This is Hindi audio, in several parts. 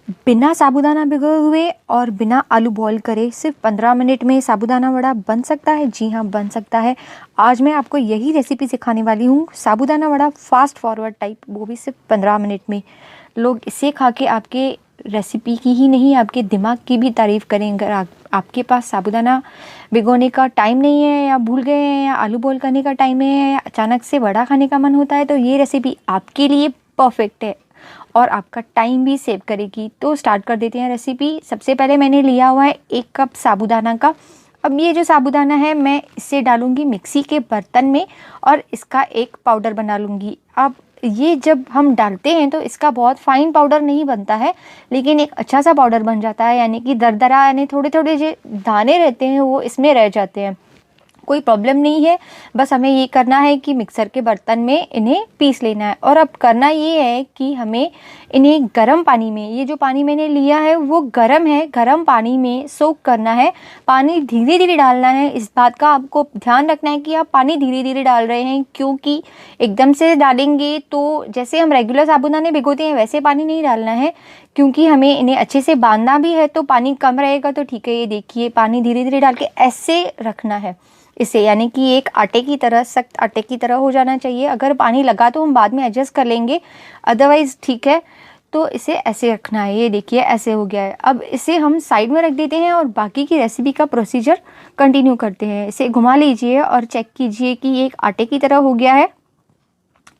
बिना साबूदाना भिगोए हुए और बिना आलू बॉईल करे सिर्फ 15 मिनट में साबूदाना वड़ा बन सकता है। जी हाँ, बन सकता है। आज मैं आपको यही रेसिपी सिखाने वाली हूँ, साबूदाना वड़ा फास्ट फॉरवर्ड टाइप, वो भी सिर्फ 15 मिनट में। लोग इसे खा के आपके रेसिपी की ही नहीं, आपके दिमाग की भी तारीफ़ करें। अगर आपके पास साबूदाना भिगोने का टाइम नहीं है, या भूल गए हैं, या आलू बॉईल करने का टाइम है, या अचानक से वड़ा खाने का मन होता है, तो ये रेसिपी आपके लिए परफेक्ट है और आपका टाइम भी सेव करेगी। तो स्टार्ट कर देते हैं रेसिपी। सबसे पहले मैंने लिया हुआ है 1 कप साबूदाना का। अब ये जो साबूदाना है, मैं इसे डालूंगी मिक्सी के बर्तन में और इसका एक पाउडर बना लूँगी। अब ये जब हम डालते हैं तो इसका बहुत फाइन पाउडर नहीं बनता है, लेकिन एक अच्छा सा पाउडर बन जाता है, यानी कि दरदरा, यानी थोड़े थोड़े जो दाने रहते हैं वो इसमें रह जाते हैं। कोई प्रॉब्लम नहीं है, बस हमें ये करना है कि मिक्सर के बर्तन में इन्हें पीस लेना है। और अब करना ये है कि हमें इन्हें गर्म पानी में, ये जो पानी मैंने लिया है वो गर्म है, गर्म पानी में सोक करना है। पानी धीरे धीरे डालना है। इस बात का आपको ध्यान रखना है कि आप पानी धीरे धीरे डाल रहे हैं, क्योंकि एकदम से डालेंगे तो जैसे हम रेगुलर साबूदाने भिगोते हैं वैसे पानी नहीं डालना है, क्योंकि हमें इन्हें अच्छे से बांधना भी है। तो पानी कम रहेगा तो ठीक है। ये देखिए, पानी धीरे धीरे डाल के ऐसे रखना है इसे, यानी कि एक आटे की तरह, सख्त आटे की तरह हो जाना चाहिए। अगर पानी लगा तो हम बाद में एडजस्ट कर लेंगे, अदरवाइज़ ठीक है। तो इसे ऐसे रखना है। ये देखिए, ऐसे हो गया है। अब इसे हम साइड में रख देते हैं और बाकी की रेसिपी का प्रोसीजर कंटिन्यू करते हैं। इसे घुमा लीजिए और चेक कीजिए कि ये एक आटे की तरह हो गया है,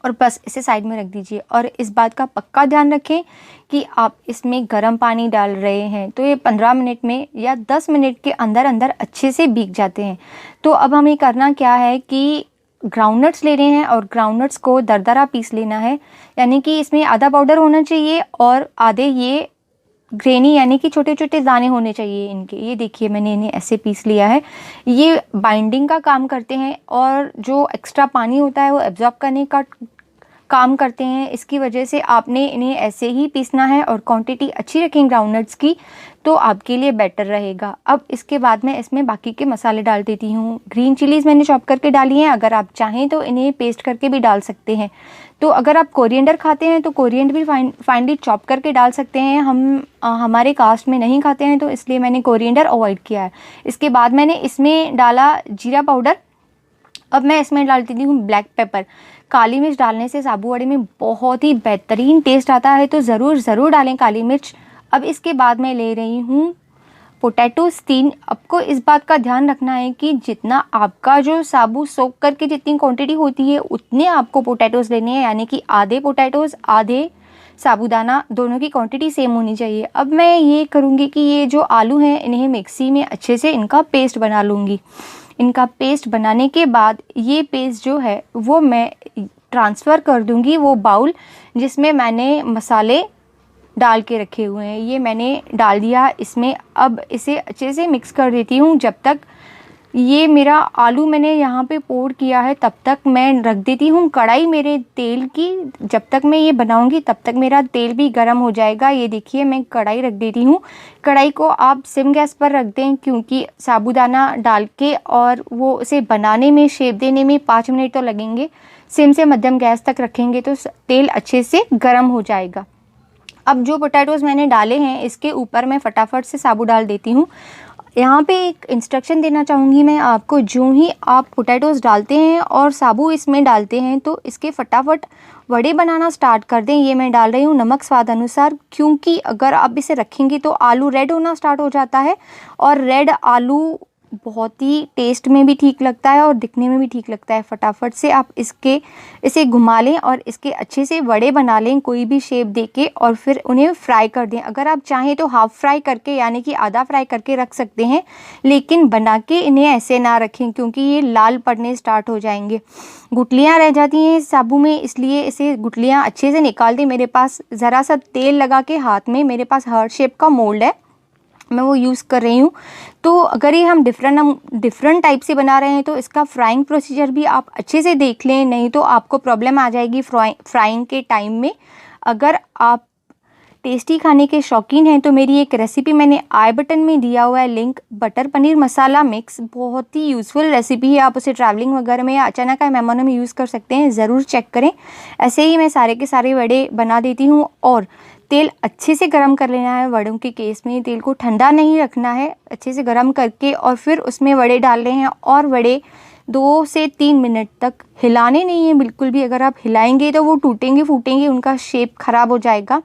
और बस इसे साइड में रख दीजिए। और इस बात का पक्का ध्यान रखें कि आप इसमें गर्म पानी डाल रहे हैं, तो ये 15 मिनट में या 10 मिनट के अंदर अंदर अच्छे से भीग जाते हैं। तो अब हमें करना क्या है कि ग्राउंडनट्स ले रहे हैं और ग्राउंडनट्स को दरदरा पीस लेना है, यानी कि इसमें आधा पाउडर होना चाहिए और आधे ये ग्रेनी, यानी कि छोटे छोटे दाने होने चाहिए इनके। ये देखिए, मैंने इन्हें ऐसे पीस लिया है। ये बाइंडिंग का काम करते हैं और जो एक्स्ट्रा पानी होता है वो एब्जॉर्ब करने का काम करते हैं। इसकी वजह से आपने इन्हें ऐसे ही पीसना है और क्वांटिटी अच्छी रखें ग्राउंडनट्स की, तो आपके लिए बेटर रहेगा। अब इसके बाद मैं इसमें बाकी के मसाले डाल देती हूँ। ग्रीन चिलीज़ मैंने चॉप करके डाली हैं, अगर आप चाहें तो इन्हें पेस्ट करके भी डाल सकते हैं। तो अगर आप कोरिएंडर खाते हैं तो कोरिएंडर भी फाइनली चॉप करके डाल सकते हैं। हमारे कास्ट में नहीं खाते हैं, तो इसलिए मैंने कोरिएंडर अवॉइड किया है। इसके बाद मैंने इसमें डाला जीरा पाउडर। अब मैं इसमें डाल देती हूँ ब्लैक पेपर। काली मिर्च डालने से साबू वड़े में बहुत ही बेहतरीन टेस्ट आता है, तो ज़रूर डालें काली मिर्च। अब इसके बाद मैं ले रही हूँ पोटैटोज़ 3। आपको इस बात का ध्यान रखना है कि जितना आपका जो साबू सोक करके जितनी क्वांटिटी होती है उतने आपको पोटैटोज़ लेने हैं, यानी कि आधे पोटैटोज़ आधे साबूदाना, दोनों की क्वांटिटी सेम होनी चाहिए। अब मैं ये करूँगी कि ये जो आलू हैं इन्हें मिक्सी में अच्छे से इनका पेस्ट बना लूँगी। इनका पेस्ट बनाने के बाद ये पेस्ट जो है वो मैं ट्रांसफ़र कर दूँगी वो बाउल जिसमें मैंने मसाले डाल के रखे हुए हैं। ये मैंने डाल दिया इसमें। अब इसे अच्छे से मिक्स कर देती हूँ। जब तक ये मेरा आलू मैंने यहाँ पे पोर किया है तब तक मैं रख देती हूँ कढ़ाई मेरे तेल की। जब तक मैं ये बनाऊँगी तब तक मेरा तेल भी गर्म हो जाएगा। ये देखिए, मैं कढ़ाई रख देती हूँ। कढ़ाई को आप सिम गैस पर रख दें, क्योंकि साबूदाना डाल के और वो उसे बनाने में, शेप देने में 5 मिनट तो लगेंगे। सिम से मध्यम गैस तक रखेंगे तो तेल अच्छे से गर्म हो जाएगा। अब जो पोटैटोज़ मैंने डाले हैं इसके ऊपर मैं फटाफट से साबू डाल देती हूँ। यहाँ पे एक इंस्ट्रक्शन देना चाहूँगी मैं आपको, जो ही आप पोटैटोज़ डालते हैं और साबू इसमें डालते हैं तो इसके फटाफट वड़े बनाना स्टार्ट कर दें। ये मैं डाल रही हूँ नमक स्वाद अनुसार, क्योंकि अगर आप इसे रखेंगे तो आलू रेड होना स्टार्ट हो जाता है, और रेड आलू बहुत ही टेस्ट में भी ठीक लगता है और दिखने में भी ठीक लगता है। फटाफट से आप इसे घुमा लें और इसके अच्छे से वड़े बना लें, कोई भी शेप देके, और फिर उन्हें फ्राई कर दें। अगर आप चाहें तो हाफ़ फ्राई करके, यानी कि आधा फ्राई करके रख सकते हैं, लेकिन बना के इन्हें ऐसे ना रखें, क्योंकि ये लाल पड़ने स्टार्ट हो जाएंगे। गुठलियाँ रह जाती हैं साबू में, इसलिए इसे गुठलियाँ अच्छे से निकाल दें। मेरे पास ज़रा सा तेल लगा के हाथ में, मेरे पास हार्ट शेप का मोल्ड है, मैं वो यूज़ कर रही हूँ। तो अगर ये हम डिफरेंट टाइप से बना रहे हैं तो इसका फ्राइंग प्रोसीजर भी आप अच्छे से देख लें, नहीं तो आपको प्रॉब्लम आ जाएगी फ्राइंग के टाइम में। अगर आप टेस्टी खाने के शौकीन हैं तो मेरी एक रेसिपी मैंने आई बटन में दिया हुआ है link, butter paneer masala mix, बहुत ही यूज़फुल रेसिपी है। आप उसे ट्रैवलिंग वगैरह में या अचानक आए मेहमानों में यूज़ कर सकते हैं, ज़रूर चेक करें। ऐसे ही मैं सारे के सारे वड़े बना देती हूँ और तेल अच्छे से गरम कर लेना है। वड़ों के केस में तेल को ठंडा नहीं रखना है, अच्छे से गरम करके और फिर उसमें वड़े डालने हैं और वड़े 2 से 3 मिनट तक हिलाने नहीं है बिल्कुल भी। अगर आप हिलाएंगे तो वो टूटेंगे फूटेंगे, उनका शेप खराब हो जाएगा।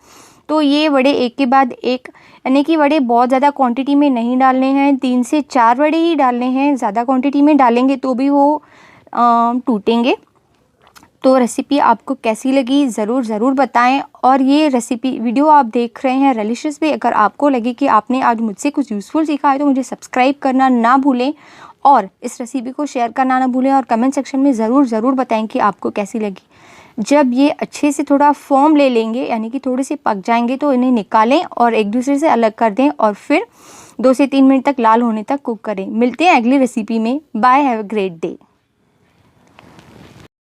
तो ये वड़े एक के बाद एक, यानी कि वड़े बहुत ज़्यादा क्वांटिटी में नहीं डालने हैं, 3 से 4 वड़े ही डालने हैं। ज़्यादा क्वांटिटी में डालेंगे तो भी वो टूटेंगे। तो रेसिपी आपको कैसी लगी ज़रूर बताएं। और ये रेसिपी वीडियो आप देख रहे हैं रिलीशियस पे, अगर आपको लगे कि आपने आज मुझसे कुछ यूज़फुल सीखा है तो मुझे सब्सक्राइब करना ना भूलें और इस रेसिपी को शेयर करना ना भूलें और कमेंट सेक्शन में ज़रूर बताएं कि आपको कैसी लगी। जब ये अच्छे से थोड़ा फॉर्म ले लेंगे, यानी कि थोड़े से पक जाएंगे, तो इन्हें निकालें और एक दूसरे से अलग कर दें और फिर 2 से 3 मिनट तक लाल होने तक कुक करें। मिलते हैं अगली रेसिपी में। Bye, have a great day.